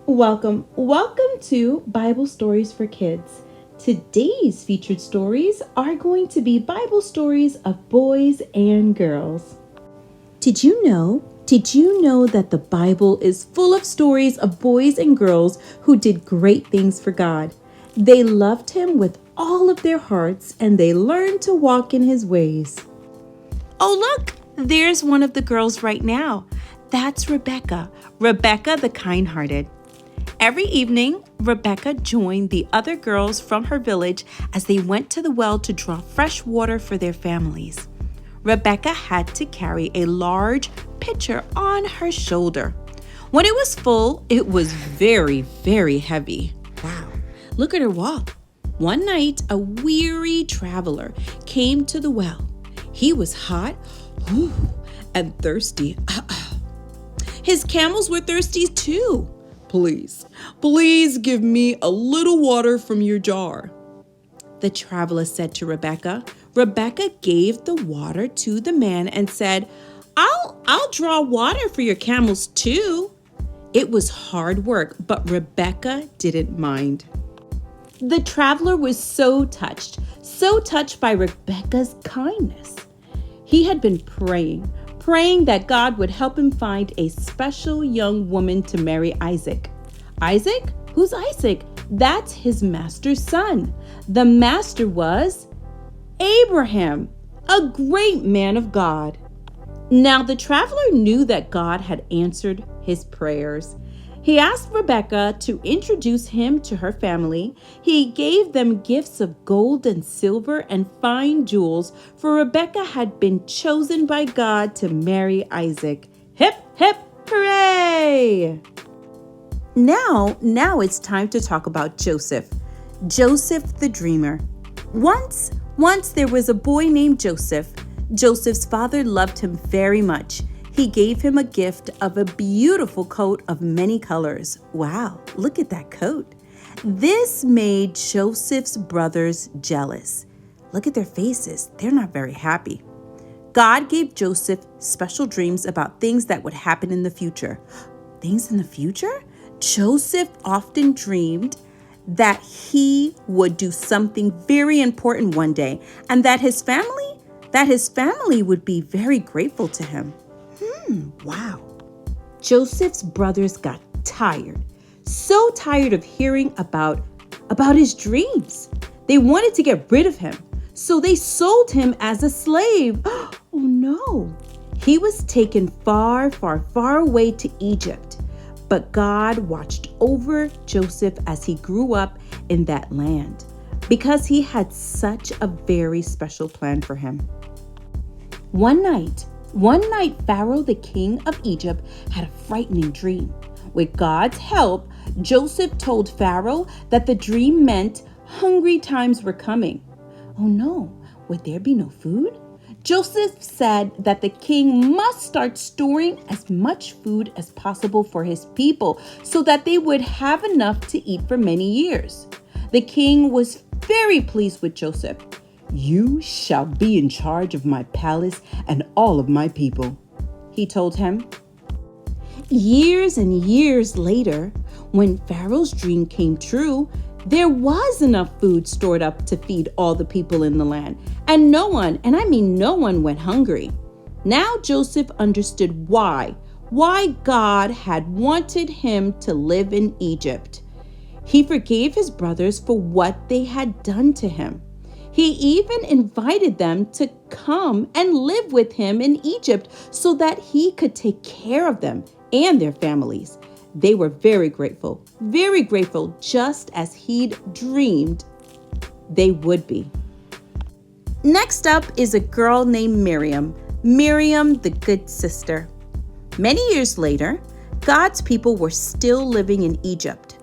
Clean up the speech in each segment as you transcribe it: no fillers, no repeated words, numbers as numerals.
Welcome to Bible Stories for Kids. Today's featured stories are going to be Bible stories of boys and girls. Did you know that the Bible is full of stories of boys and girls who did great things for God? They loved Him with all of their hearts and they learned to walk in His ways. Oh, look, there's one of the girls right now. That's Rebecca the kind-hearted. Every evening, Rebecca joined the other girls from her village as they went to the well to draw fresh water for their families. Rebecca had to carry a large pitcher on her shoulder. When it was full, it was very, very heavy. Wow, look at her walk. One night, a weary traveler came to the well. He was hot and thirsty. His camels were thirsty too. Please give me a little water from your jar, the traveler said to Rebecca. Rebecca gave the water to the man and said, I'll draw water for your camels too. It was hard work, but Rebecca didn't mind. The traveler was so touched by Rebecca's kindness. He had been praying that God would help him find a special young woman to marry Isaac. Isaac? Who's Isaac? That's his master's son. The master was Abraham, a great man of God. Now the traveler knew that God had answered his prayers. He asked Rebecca to introduce him to her family. He gave them gifts of gold and silver and fine jewels, for Rebecca had been chosen by God to marry Isaac. Hip, hip, hooray! Now it's time to talk about Joseph. Joseph the dreamer. Once there was a boy named Joseph. Joseph's father loved him very much. He gave him a gift of a beautiful coat of many colors. Wow, look at that coat. This made Joseph's brothers jealous. Look at their faces. They're not very happy. God gave Joseph special dreams about things that would happen in the future. Things in the future? Joseph often dreamed that he would do something very important one day and that his family would be very grateful to him. Wow. Joseph's brothers got tired, so tired of hearing about his dreams. They wanted to get rid of him, so they sold him as a slave. Oh no. He was taken far, far, far away to Egypt. But God watched over Joseph as he grew up in that land because he had such a very special plan for him. One night, Pharaoh, the king of Egypt, had a frightening dream. With God's help, Joseph told Pharaoh that the dream meant hungry times were coming. Oh no, would there be no food? Joseph said that the king must start storing as much food as possible for his people so that they would have enough to eat for many years. The king was very pleased with Joseph. You shall be in charge of my palace and all of my people, he told him. Years and years later, when Pharaoh's dream came true, there was enough food stored up to feed all the people in the land, and no one, and I mean no one, went hungry. Now Joseph understood why God had wanted him to live in Egypt. He forgave his brothers for what they had done to him. He even invited them to come and live with him in Egypt so that he could take care of them and their families. They were very grateful, just as he'd dreamed they would be. Next up is a girl named Miriam the good sister. Many years later, God's people were still living in Egypt.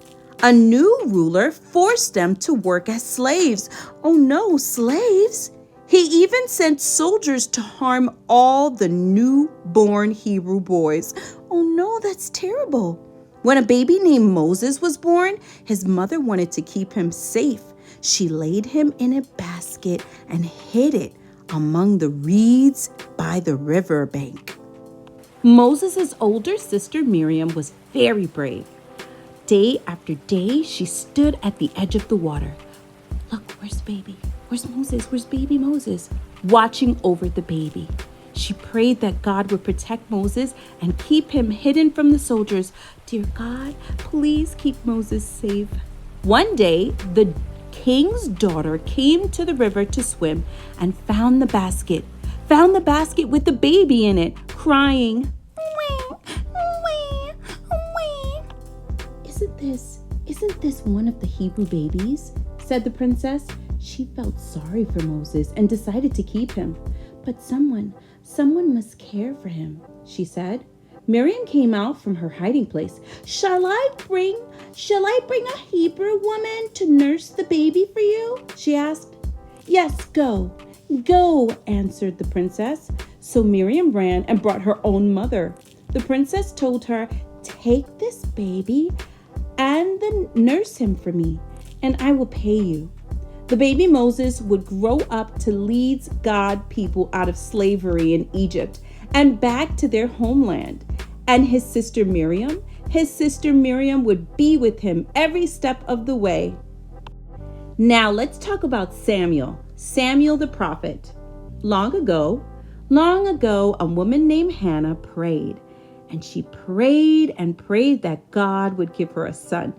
A new ruler forced them to work as slaves. Oh no, slaves! He even sent soldiers to harm all the newborn Hebrew boys. Oh no, that's terrible. When a baby named Moses was born, his mother wanted to keep him safe. She laid him in a basket and hid it among the reeds by the river bank. Moses' older sister Miriam was very brave. Day after day, she stood at the edge of the water. Look, where's baby? Where's Moses? Where's baby Moses? Watching over the baby. She prayed that God would protect Moses and keep him hidden from the soldiers. Dear God, please keep Moses safe. One day, the king's daughter came to the river to swim and found the basket with the baby in it, crying, "Wee, wee, wee." Isn't this one of the Hebrew babies?" said the princess. She felt sorry for Moses and decided to keep him. But someone must care for him, she said. Miriam came out from her hiding place. Shall I bring a Hebrew woman to nurse the baby for you?" she asked. "Yes, go, answered the princess. So Miriam ran and brought her own mother. The princess told her, "Take this baby and then nurse him for me, and I will pay you." The baby Moses would grow up to lead God's people out of slavery in Egypt and back to their homeland. And his sister Miriam would be with him every step of the way. Now let's talk about Samuel the prophet. Long ago, a woman named Hannah prayed, and she prayed and prayed that God would give her a son.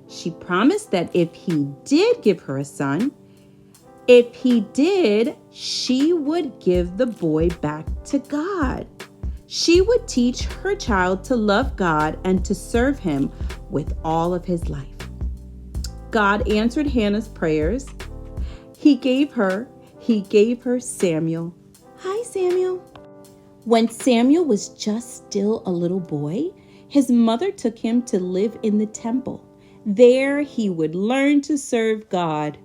She promised that if he did give her a son, she would give the boy back to God. She would teach her child to love God and to serve him with all of his life. God answered Hannah's prayers. He gave her Samuel. Hi, Samuel. When Samuel was just still a little boy, his mother took him to live in the temple. There he would learn to serve God.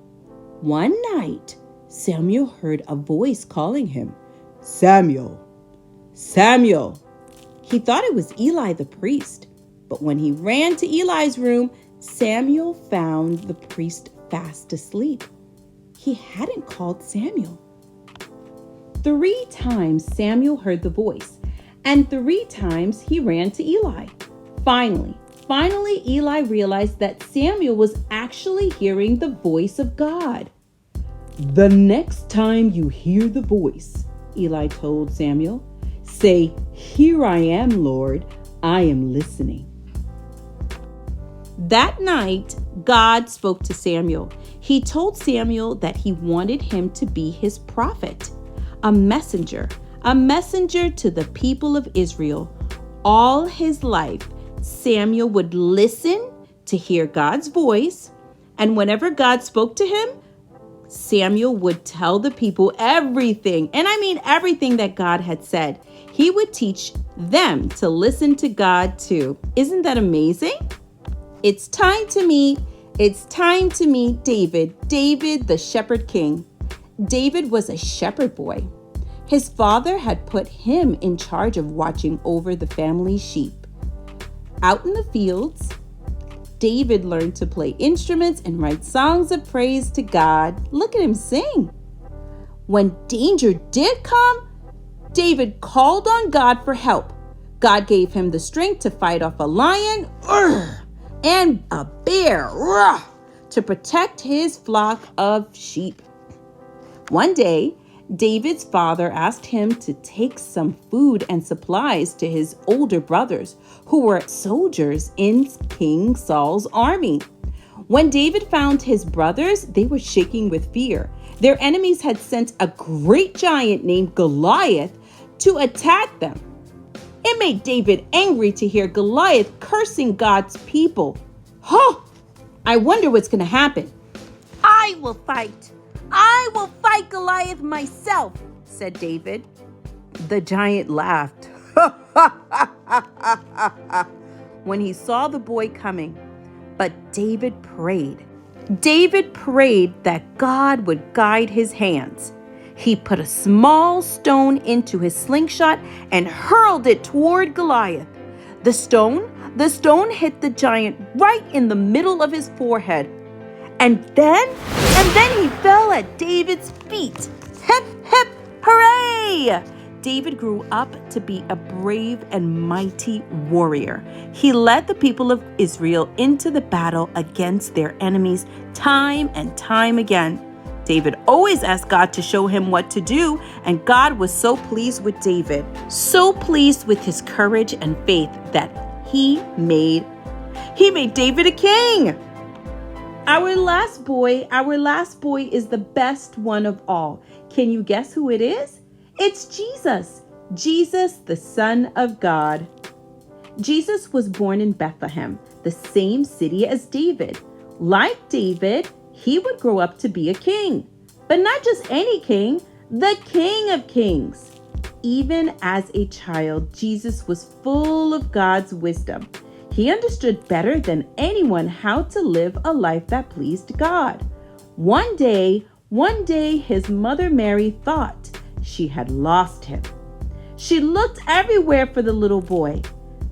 One night, Samuel heard a voice calling him, "Samuel, Samuel." He thought it was Eli the priest, but when he ran to Eli's room, Samuel found the priest fast asleep. He hadn't called Samuel. 3 times Samuel heard the voice, and 3 times he ran to Eli. Finally, Eli realized that Samuel was actually hearing the voice of God. "The next time you hear the voice," Eli told Samuel, "say, 'Here I am, Lord, I am listening.'" That night, God spoke to Samuel. He told Samuel that he wanted him to be his prophet, a messenger to the people of Israel. All his life, Samuel would listen to hear God's voice, and whenever God spoke to him, Samuel would tell the people everything, and I mean everything that God had said. He would teach them to listen to God too. Isn't that amazing? It's time to meet David, the shepherd king. David was a shepherd boy. His father had put him in charge of watching over the family's sheep. Out in the fields, David learned to play instruments and write songs of praise to God. Look at him sing. When danger did come, David called on God for help. God gave him the strength to fight off a lion and a bear to protect his flock of sheep. One day, David's father asked him to take some food and supplies to his older brothers who were soldiers in King Saul's army. When David found his brothers, they were shaking with fear. Their enemies had sent a great giant named Goliath to attack them. It made David angry to hear Goliath cursing God's people. I wonder what's going to happen. I will fight Goliath myself, said David. The giant laughed when he saw the boy coming. But David prayed. David prayed that God would guide his hands. He put a small stone into his slingshot and hurled it toward Goliath. The stone hit the giant right in the middle of his forehead. And then he fell at David's feet. Hip, hip, hooray! David grew up to be a brave and mighty warrior. He led the people of Israel into the battle against their enemies time and time again. David always asked God to show him what to do, and God was so pleased with David, so pleased with his courage and faith that he made David a king. Our last boy is the best one of all. Can you guess who it is? It's Jesus, the Son of God. Jesus was born in Bethlehem, the same city as David. Like David, he would grow up to be a king. But not just any king, the King of Kings. Even as a child, Jesus was full of God's wisdom. He understood better than anyone how to live a life that pleased God. One day, his mother Mary thought she had lost him. She looked everywhere for the little boy.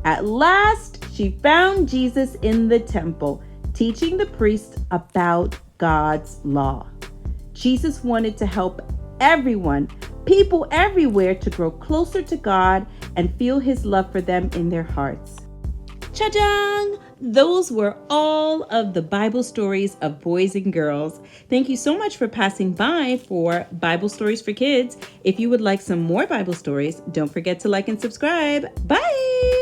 At last, she found Jesus in the temple, teaching the priests about God's law. Jesus wanted to help everyone, people everywhere, to grow closer to God and feel his love for them in their hearts. Cha-chang! Those were all of the Bible stories of boys and girls. Thank you so much for passing by for Bible Stories for Kids. If you would like some more Bible stories, don't forget to like and subscribe. Bye!